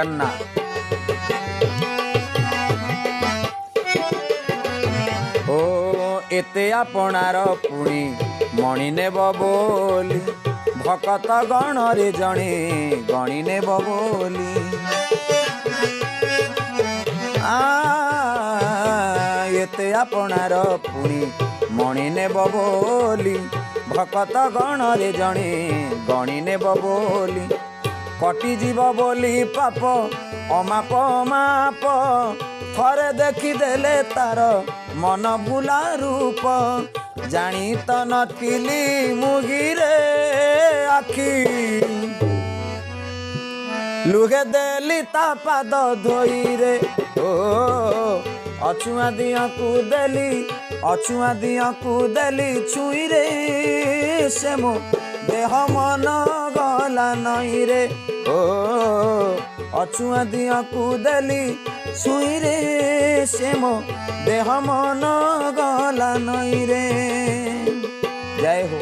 जगन्नाथ। ओ एते आपणार पुणी मणि नेब बोली भकत गण रे जणे गणी नेब बोली एते आपणार पुणी मणि नेब बोली भकत गण रे जणे गणी नेब बोली कटि जीव बोली पाप अमाप माप थरे देखिदेले तार मन बुला रूप जानी तो नथिली मुगिरे आखि लुगे देली ता पाद धोई रे ओ अछुआ दिया को देली छुई रे से मो देह मन गला नई रे ओ अछुआ दिया को देली छुई रे से मो देह मन गला नई रे। जय हो।